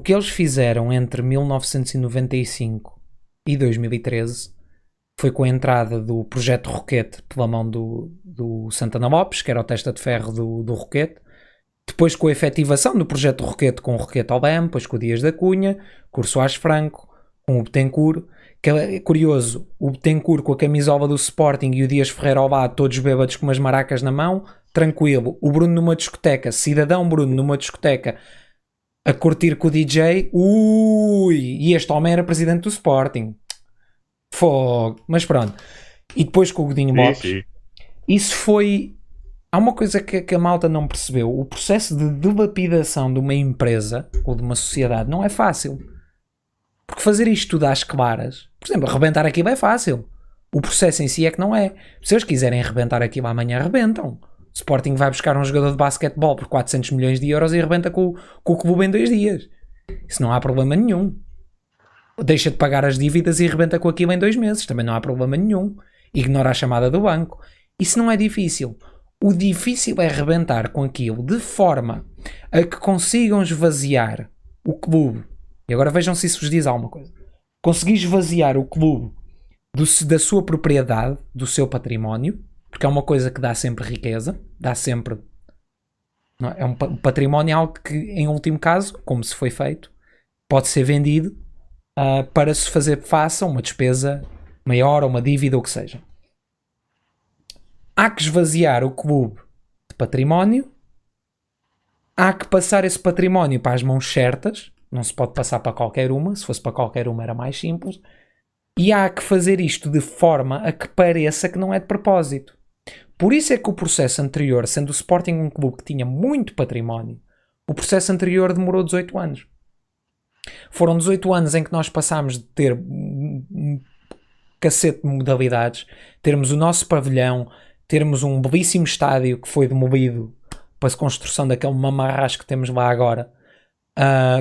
que eles fizeram entre 1995 e 2013 foi com a entrada do Projeto Roquete pela mão do Santana Lopes, que era o testa de ferro do Roquete, depois com a efetivação do Projeto Roquete com o Roquete Obama, depois com o Dias da Cunha, com o Soares Franco, com o Betancourt, que é curioso, o Betancourt com a camisola do Sporting e o Dias Ferreira ao lado, todos bêbados com umas maracas na mão, tranquilo. O Bruno numa discoteca, cidadão Bruno numa discoteca, a curtir com o DJ, e este homem era presidente do Sporting. Fogo. Mas pronto. E depois com o Godinho Lopes. Isso foi... Há uma coisa que a malta não percebeu. O processo de dilapidação de uma empresa ou de uma sociedade não é fácil. Porque fazer isto tudo às claras... Por exemplo, arrebentar aquilo é fácil. O processo em si é que não é. Se eles quiserem arrebentar aquilo amanhã, arrebentam. O Sporting vai buscar um jogador de basquetebol por 400 milhões de euros e arrebenta com o clube em 2 dias. Isso não há problema nenhum. Deixa de pagar as dívidas e arrebenta com aquilo em 2 meses. Também não há problema nenhum. Ignora a chamada do banco. Isso não é difícil. O difícil é arrebentar com aquilo de forma a que consigam esvaziar o clube. E agora vejam se isso vos diz alguma coisa. Conseguir esvaziar o clube da sua propriedade, do seu património, porque é uma coisa que dá sempre riqueza, dá sempre... Não é? Um património é algo que, em último caso, como se foi feito, pode ser vendido para se fazer face a uma despesa maior, ou uma dívida, ou o que seja. Há que esvaziar o clube de património, há que passar esse património para as mãos certas, não se pode passar para qualquer uma, se fosse para qualquer uma era mais simples, e há que fazer isto de forma a que pareça que não é de propósito. Por isso é que o processo anterior, sendo o Sporting um clube que tinha muito património, o processo anterior demorou 18 anos. Foram 18 anos em que nós passámos de ter um cacete de modalidades, termos o nosso pavilhão, termos um belíssimo estádio que foi demolido para a construção daquele mamarrasco que temos lá agora,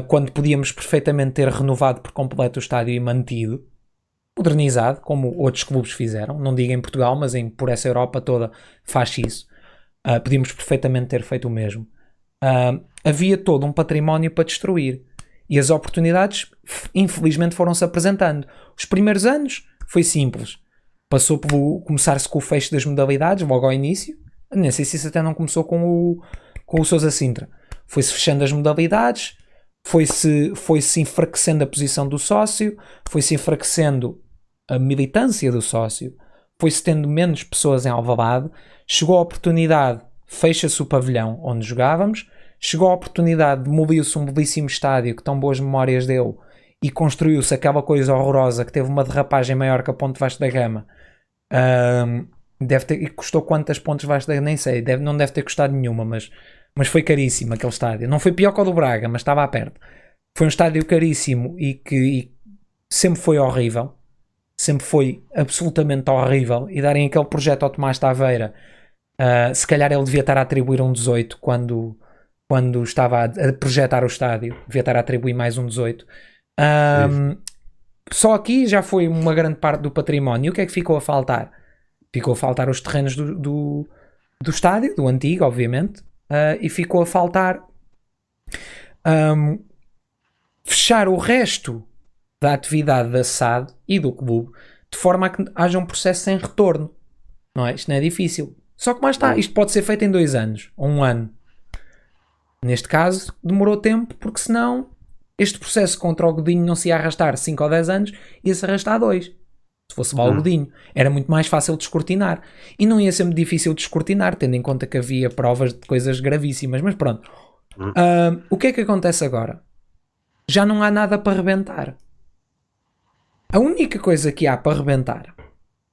quando podíamos perfeitamente ter renovado por completo o estádio e mantido, modernizado, como outros clubes fizeram, não digo em Portugal, mas por essa Europa toda faz isso. Podíamos perfeitamente ter feito o mesmo. Havia todo um património para destruir. E as oportunidades, infelizmente, foram-se apresentando. Os primeiros anos foi simples. Passou por começar-se com o fecho das modalidades, logo ao início. Nem sei se isso até não começou com o Sousa Sintra. Foi-se fechando as modalidades, foi-se enfraquecendo a posição do sócio, foi-se enfraquecendo a militância do sócio, foi-se tendo menos pessoas em Alvalade, chegou a oportunidade, fecha-se o pavilhão onde jogávamos, chegou a oportunidade, demoliu-se um belíssimo estádio, que tão boas memórias deu, e construiu-se aquela coisa horrorosa que teve uma derrapagem maior que a Ponte Vasco da Gama. E custou quantas pontes Vasco da Gama? Nem sei, não deve ter custado nenhuma, mas foi caríssimo aquele estádio. Não foi pior que o do Braga, mas estava a perto. Foi um estádio caríssimo e sempre foi horrível. Sempre foi absolutamente horrível. E darem aquele projeto ao Tomás Taveira, se calhar ele devia estar a atribuir um 18 quando estava a projetar o estádio. Devia estar a atribuir mais um 18. Só aqui já foi uma grande parte do património. E o que é que ficou a faltar? Ficou a faltar os terrenos do estádio, do antigo, obviamente. E ficou a faltar fechar o resto da atividade da SAD e do clube de forma a que haja um processo sem retorno. Não é? Isto não é difícil. Só que mais está, isto pode ser feito em 2 anos ou 1 ano. Neste caso demorou tempo, porque senão este processo contra o Godinho não se ia arrastar 5 ou 10 anos, ia se arrastar 2. Se fosse lá o Godinho, era muito mais fácil de descortinar. E não ia ser muito difícil de descortinar, tendo em conta que havia provas de coisas gravíssimas. Mas pronto. O que é que acontece agora? Já não há nada para rebentar. A única coisa que há para rebentar,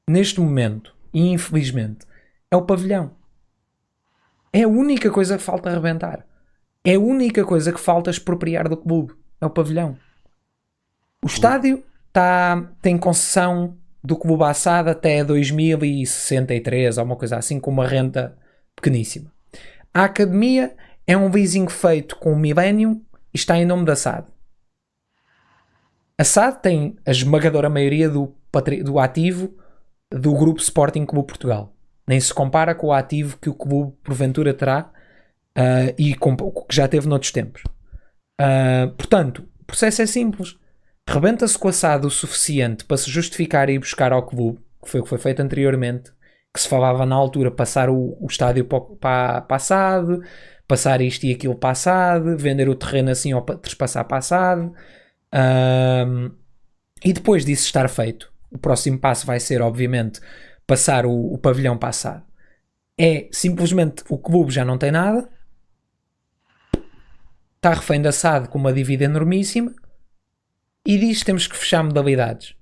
neste momento, e infelizmente, é o pavilhão. É a única coisa que falta rebentar. É a única coisa que falta expropriar do clube. É o pavilhão. O estádio tem concessão do Clube Assad até 2063, ou uma coisa assim, com uma renda pequeníssima. A academia é um leasing feito com o Millennium e está em nome da SAD. A SAD tem a esmagadora maioria do ativo do grupo Sporting Clube Portugal. Nem se compara com o ativo que o clube porventura terá e que já teve noutros tempos. Portanto, O processo é simples. Rebenta-se com a SAD o suficiente para se justificar e ir buscar ao clube, que foi o que foi feito anteriormente, que se falava na altura passar o estádio para a SAD, passar isto e aquilo para a SAD, vender o terreno assim ou trespassar para a SAD. E depois disso estar feito, o próximo passo vai ser, obviamente, passar o pavilhão para a SAD. É simplesmente o clube já não tem nada, está refém da SAD com uma dívida enormíssima e diz que temos que fechar modalidades.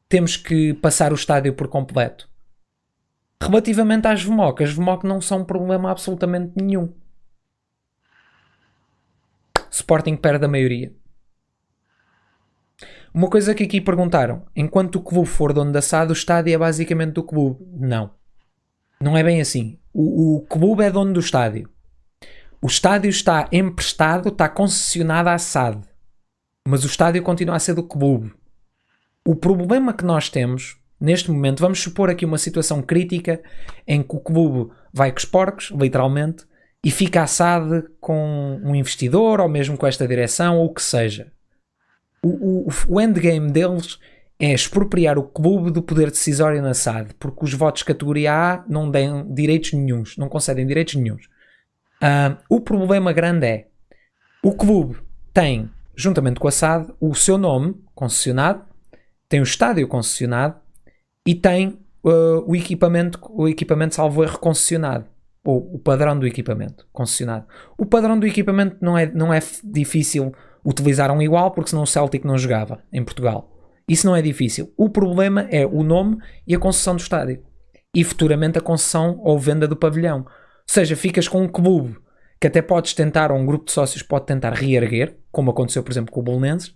Temos que passar o estádio por completo. Relativamente às VMOC, as VMOC não são um problema absolutamente nenhum. Sporting perde a maioria. Uma coisa que aqui perguntaram, enquanto o clube for dono da SAD, o estádio é basicamente do clube. Não. Não é bem assim. O clube é dono do estádio. O estádio está emprestado, está concessionado à SAD. Mas o estádio continua a ser do clube. O problema que nós temos, neste momento, vamos supor aqui uma situação crítica em que o clube vai com os porcos, literalmente, e fica a SAD com um investidor, ou mesmo com esta direção, ou o que seja. O endgame deles é expropriar o clube do poder decisório na SAD, porque os votos categoria A não dão direitos nenhuns, não concedem direitos nenhuns. O problema grande é, o clube tem, juntamente com a SAD, o seu nome concessionado, tem o estádio concessionado e tem o equipamento salvo erro concessionado, ou o padrão do equipamento concessionado. O padrão do equipamento não é difícil utilizar um igual, porque senão o Celtic não jogava em Portugal. Isso não é difícil. O problema é o nome e a concessão do estádio. E futuramente a concessão ou venda do pavilhão. Ou seja, ficas com um clube que até podes tentar, ou um grupo de sócios pode tentar reerguer, como aconteceu, por exemplo, com o Belenenses.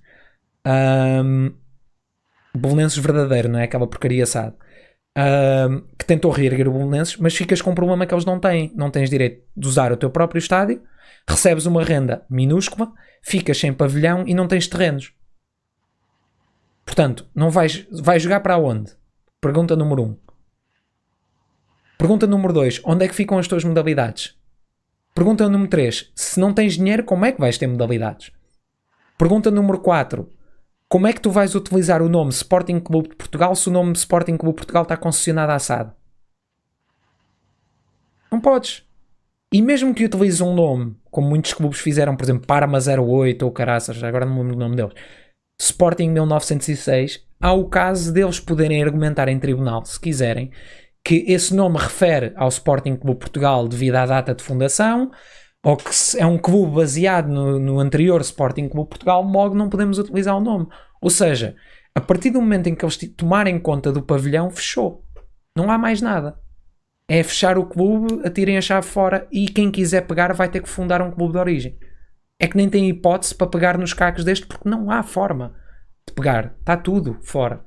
Belenenses verdadeiro, não é? Aquela porcaria SAD. Que tentou reerguer o Belenenses, mas ficas com um problema que eles não têm. Não tens direito de usar o teu próprio estádio, recebes uma renda minúscula, ficas sem pavilhão e não tens terrenos. Portanto, não vais jogar para onde? Pergunta número 1. Pergunta número 2. Onde é que ficam as tuas modalidades? Pergunta número 3. Se não tens dinheiro, como é que vais ter modalidades? Pergunta número 4. Como é que tu vais utilizar o nome Sporting Clube de Portugal se o nome Sporting Clube de Portugal está concessionado à SAD? Não podes. E mesmo que utilizes um nome, como muitos clubes fizeram, por exemplo, Parma 08 ou Caraças, agora não me lembro do nome deles, Sporting 1906, há o caso deles poderem argumentar em tribunal, se quiserem, que esse nome refere ao Sporting Clube Portugal devido à data de fundação, ou que é um clube baseado no anterior Sporting Clube Portugal, logo não podemos utilizar o nome. Ou seja, a partir do momento em que eles tomarem conta do pavilhão, fechou. Não há mais nada. É fechar o clube, atirem a chave fora e quem quiser pegar vai ter que fundar um clube de origem. É que nem tem hipótese para pegar nos cacos deste porque não há forma de pegar. Está tudo fora.